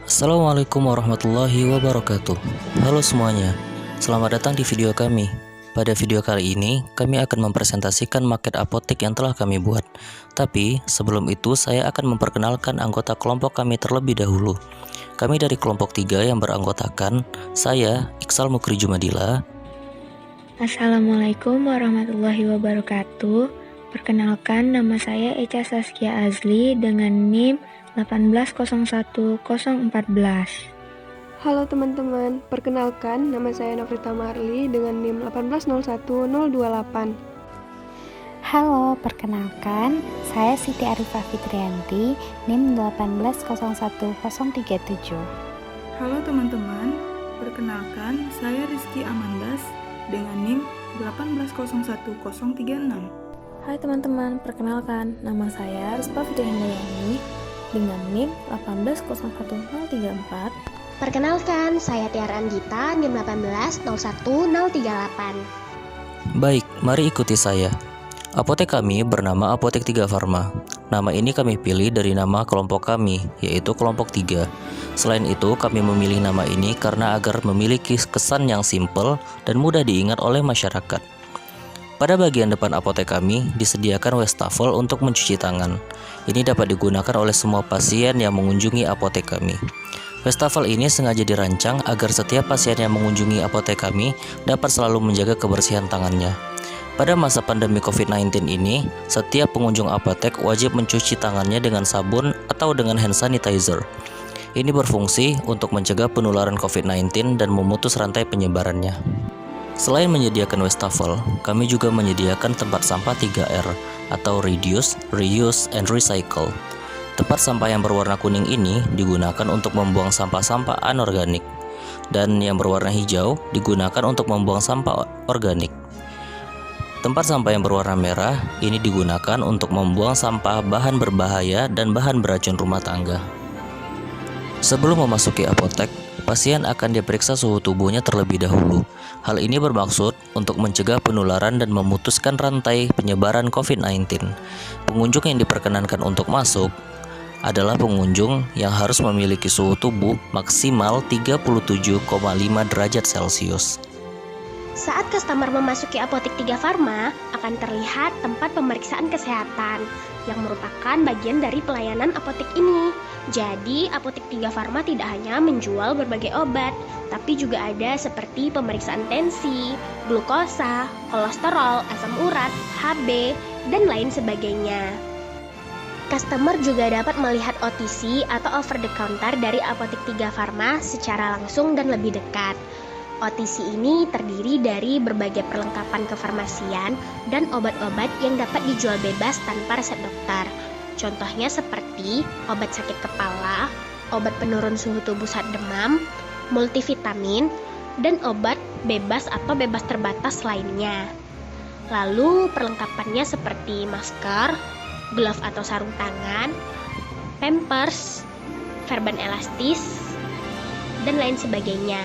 Assalamualaikum warahmatullahi wabarakatuh. Halo semuanya, selamat datang di video kami. Pada video kali ini, kami akan mempresentasikan market apotek yang telah kami buat. Tapi, sebelum itu saya akan memperkenalkan anggota kelompok kami terlebih dahulu. Kami dari kelompok 3 yang beranggotakan, saya, Iksal Mukri Jumadila. Assalamualaikum warahmatullahi wabarakatuh. Perkenalkan, nama saya Echa Saskia Azli dengan NIM 1801014. Halo teman-teman, perkenalkan nama saya Nofrita Marli dengan NIM 1801028. Halo, perkenalkan, saya Siti Arifah Fitrianti, NIM 1801037. Halo teman-teman, perkenalkan saya Rizky Amandas dengan NIM 1801036. Hai teman-teman, perkenalkan nama saya Rispa Fitrihandayani dengan NIM 1801034. Perkenalkan, saya Tiara Anggita, NIM 1801038. Baik, mari ikuti saya. Apotek kami bernama Apotek 3 Pharma. Nama ini kami pilih dari nama kelompok kami, yaitu kelompok 3. Selain itu, kami memilih nama ini karena agar memiliki kesan yang simpel dan mudah diingat oleh masyarakat. Pada bagian depan apotek kami disediakan wastafel untuk mencuci tangan. Ini dapat digunakan oleh semua pasien yang mengunjungi apotek kami. Wastafel ini sengaja dirancang agar setiap pasien yang mengunjungi apotek kami dapat selalu menjaga kebersihan tangannya. Pada masa pandemi COVID-19 ini, setiap pengunjung apotek wajib mencuci tangannya dengan sabun atau dengan hand sanitizer. Ini berfungsi untuk mencegah penularan COVID-19 dan memutus rantai penyebarannya. Selain menyediakan wastafel, kami juga menyediakan tempat sampah 3R atau Reduce, Reuse, and Recycle. Tempat sampah yang berwarna kuning ini digunakan untuk membuang sampah-sampah anorganik, dan yang berwarna hijau digunakan untuk membuang sampah organik. Tempat sampah yang berwarna merah ini digunakan untuk membuang sampah bahan berbahaya dan bahan beracun rumah tangga. Sebelum memasuki apotek, pasien akan diperiksa suhu tubuhnya terlebih dahulu. Hal ini bermaksud untuk mencegah penularan dan memutuskan rantai penyebaran COVID-19. Pengunjung yang diperkenankan untuk masuk adalah pengunjung yang harus memiliki suhu tubuh maksimal 37,5 derajat Celcius. Saat customer memasuki Apotek 3 Pharma, akan terlihat tempat pemeriksaan kesehatan yang merupakan bagian dari pelayanan apotek ini. Jadi, Apotek 3 Pharma tidak hanya menjual berbagai obat, tapi juga ada seperti pemeriksaan tensi, glukosa, kolesterol, asam urat, HB, dan lain sebagainya. Customer juga dapat melihat OTC atau over the counter dari Apotek 3 Pharma secara langsung dan lebih dekat. OTC ini terdiri dari berbagai perlengkapan kefarmasian dan obat-obat yang dapat dijual bebas tanpa resep dokter. Contohnya seperti obat sakit kepala, obat penurun suhu tubuh saat demam, multivitamin, dan obat bebas atau bebas terbatas lainnya. Lalu perlengkapannya seperti masker, glove atau sarung tangan, pampers, perban elastis, dan lain sebagainya.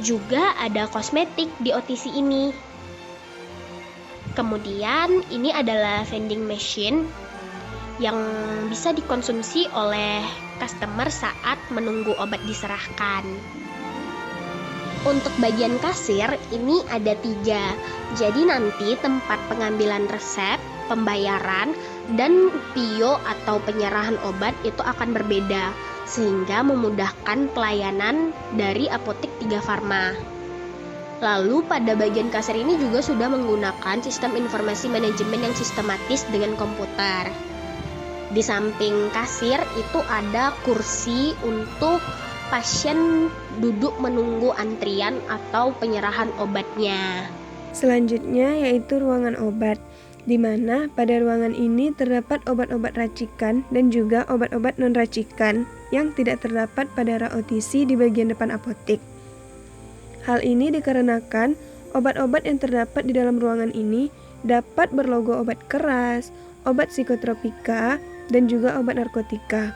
Juga ada kosmetik di OTC ini. Kemudian ini adalah vending machine yang bisa dikonsumsi oleh customer saat menunggu obat diserahkan. Untuk bagian kasir ini ada 3. Jadi nanti tempat pengambilan resep, pembayaran, dan PIO atau penyerahan obat itu akan berbeda, sehingga memudahkan pelayanan dari Apotek 3 Pharma. Lalu pada bagian kasir ini juga sudah menggunakan sistem informasi manajemen yang sistematis dengan komputer. Di samping kasir itu ada kursi untuk pasien duduk menunggu antrian atau penyerahan obatnya. Selanjutnya yaitu ruangan obat, di mana pada ruangan ini terdapat obat-obat racikan dan juga obat-obat non-racikan yang tidak terdapat pada rak OTC di bagian depan apotek. Hal ini dikarenakan obat-obat yang terdapat di dalam ruangan ini dapat berlogo obat keras, obat psikotropika, dan juga obat narkotika,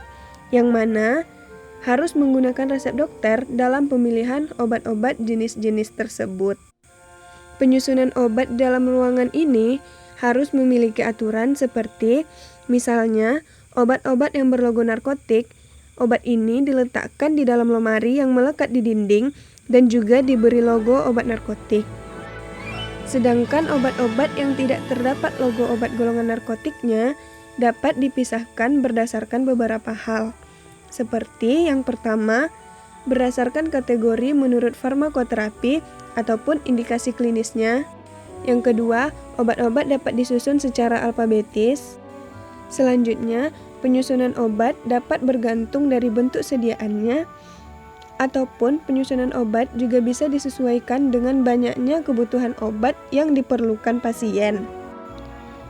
yang mana harus menggunakan resep dokter dalam pemilihan obat-obat jenis-jenis tersebut. Penyusunan obat dalam ruangan ini harus memiliki aturan seperti misalnya obat-obat yang berlogo narkotik obat ini diletakkan di dalam lemari yang melekat di dinding dan juga diberi logo obat narkotik. Sedangkan obat-obat yang tidak terdapat logo obat golongan narkotiknya dapat dipisahkan berdasarkan beberapa hal. Seperti yang pertama, berdasarkan kategori menurut farmakoterapi ataupun indikasi klinisnya. Yang kedua, obat-obat dapat disusun secara alfabetis. Selanjutnya, penyusunan obat dapat bergantung dari bentuk sediaannya, ataupun penyusunan obat juga bisa disesuaikan dengan banyaknya kebutuhan obat yang diperlukan pasien.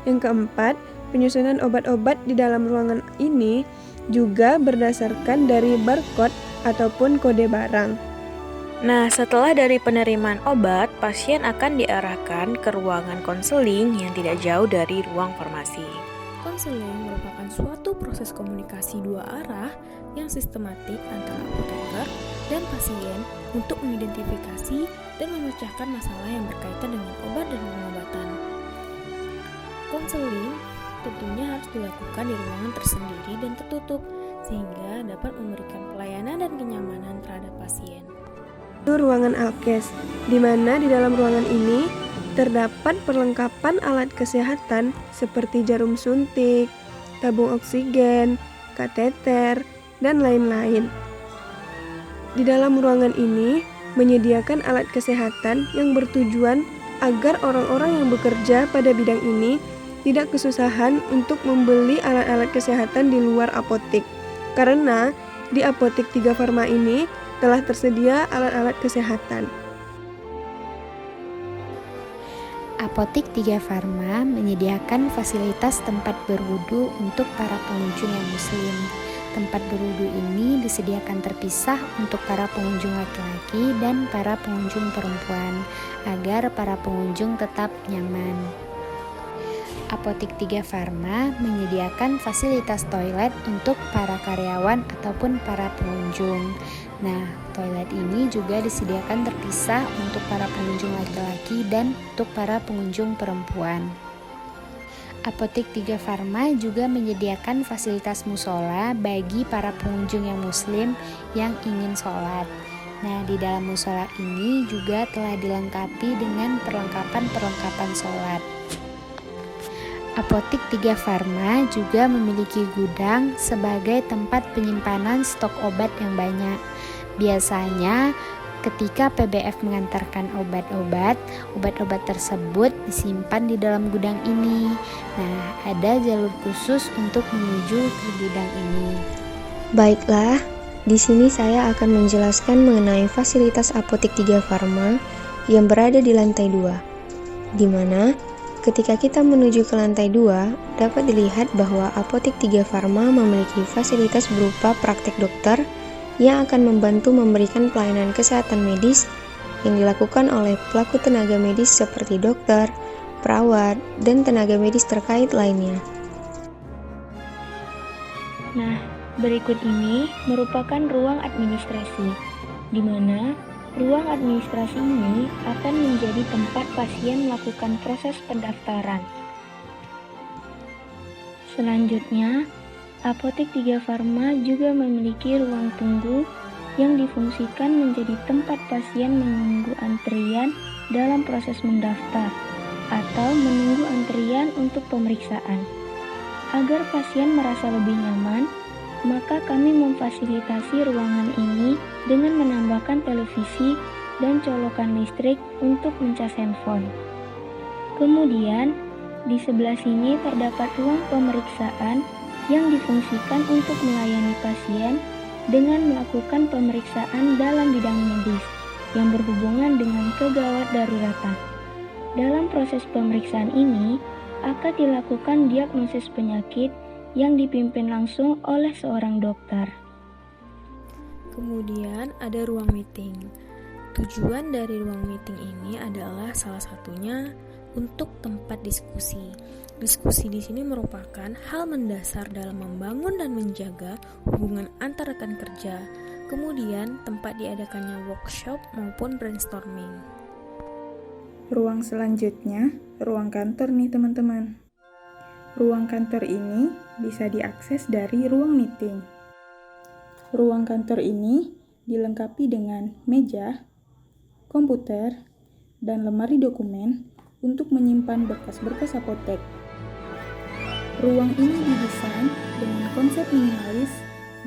Yang keempat, penyusunan obat-obat di dalam ruangan ini juga berdasarkan dari barcode ataupun kode barang. Nah, setelah dari penerimaan obat, pasien akan diarahkan ke ruangan konseling yang tidak jauh dari ruang farmasi. Konseling merupakan suatu proses komunikasi dua arah yang sistematik antara apoteker dan pasien untuk mengidentifikasi dan memecahkan masalah yang berkaitan dengan obat dan pengobatan. Konseling tentunya harus dilakukan di ruangan tersendiri dan tertutup sehingga dapat memberikan pelayanan dan kenyamanan terhadap pasien. Itu ruangan alkes, di mana di dalam ruangan ini terdapat perlengkapan alat kesehatan seperti jarum suntik, tabung oksigen, kateter, dan lain-lain. Di dalam ruangan ini menyediakan alat kesehatan yang bertujuan agar orang-orang yang bekerja pada bidang ini tidak kesusahan untuk membeli alat-alat kesehatan di luar apotek. Karena di Apotek 3 Farma ini telah tersedia alat-alat kesehatan. Apotek 3 Farma menyediakan fasilitas tempat berwudu untuk para pengunjung yang muslim. Tempat berwudu ini disediakan terpisah untuk para pengunjung laki-laki dan para pengunjung perempuan, agar para pengunjung tetap nyaman. Apotek 3 Farma menyediakan fasilitas toilet untuk para karyawan ataupun para pengunjung. Nah, toilet ini juga disediakan terpisah untuk para pengunjung laki-laki dan untuk para pengunjung perempuan. Apotek 3 Farma juga menyediakan fasilitas musola bagi para pengunjung yang muslim yang ingin sholat. Nah, di dalam musola ini juga telah dilengkapi dengan perlengkapan sholat. Apotek 3 Farma juga memiliki gudang sebagai tempat penyimpanan stok obat yang banyak. Biasanya ketika PBF mengantarkan obat-obat tersebut disimpan di dalam gudang ini. Nah, ada jalur khusus untuk menuju ke gudang ini. Baiklah, di sini saya akan menjelaskan mengenai fasilitas Apotek 3 Farma yang berada di lantai 2, di mana ketika kita menuju ke lantai 2, dapat dilihat bahwa Apotek 3 Farma memiliki fasilitas berupa praktek dokter yang akan membantu memberikan pelayanan kesehatan medis yang dilakukan oleh pelaku tenaga medis seperti dokter, perawat, dan tenaga medis terkait lainnya. Nah, berikut ini merupakan ruang administrasi, di mana ruang administrasi ini akan menjadi tempat pasien melakukan proses pendaftaran. Selanjutnya, Apotek 3 Farma juga memiliki ruang tunggu yang difungsikan menjadi tempat pasien menunggu antrian dalam proses mendaftar atau menunggu antrian untuk pemeriksaan. Agar pasien merasa lebih nyaman, maka kami memfasilitasi ruangan ini dengan menambahkan televisi dan colokan listrik untuk mencas handphone. Kemudian, di sebelah sini terdapat ruang pemeriksaan yang difungsikan untuk melayani pasien dengan melakukan pemeriksaan dalam bidang medis yang berhubungan dengan kegawat daruratan. Dalam proses pemeriksaan ini akan dilakukan diagnosis penyakit yang dipimpin langsung oleh seorang dokter. Kemudian ada ruang meeting. Tujuan dari ruang meeting ini adalah salah satunya untuk tempat diskusi. Diskusi di sini merupakan hal mendasar dalam membangun dan menjaga hubungan antar rekan kerja. Kemudian tempat diadakannya workshop maupun brainstorming. Ruang selanjutnya, ruang kantor nih teman-teman. Ruang kantor ini bisa diakses dari ruang meeting. Ruang kantor ini dilengkapi dengan meja, komputer, dan lemari dokumen untuk menyimpan berkas-berkas apotek. Ruang ini didesain dengan konsep minimalis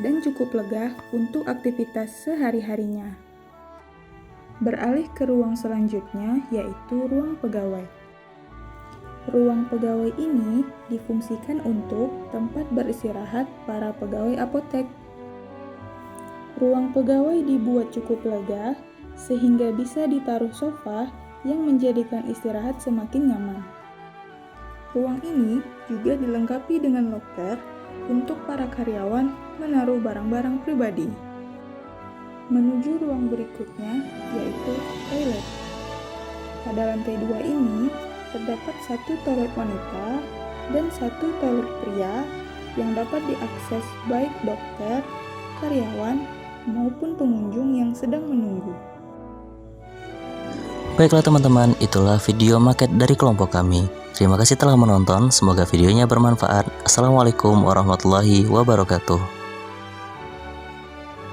dan cukup lega untuk aktivitas sehari-harinya. Beralih ke ruang selanjutnya, yaitu ruang pegawai. Ruang pegawai ini difungsikan untuk tempat beristirahat para pegawai apotek. Ruang pegawai dibuat cukup lega sehingga bisa ditaruh sofa yang menjadikan istirahat semakin nyaman. Ruang ini juga dilengkapi dengan loker untuk para karyawan menaruh barang-barang pribadi. Menuju ruang berikutnya, yaitu toilet. Pada lantai 2 ini, terdapat satu toilet wanita dan satu toilet pria yang dapat diakses baik dokter, karyawan, maupun pengunjung yang sedang menunggu. Baiklah teman-teman, itulah video maket dari kelompok kami. Terima kasih telah menonton, semoga videonya bermanfaat. Assalamualaikum warahmatullahi wabarakatuh.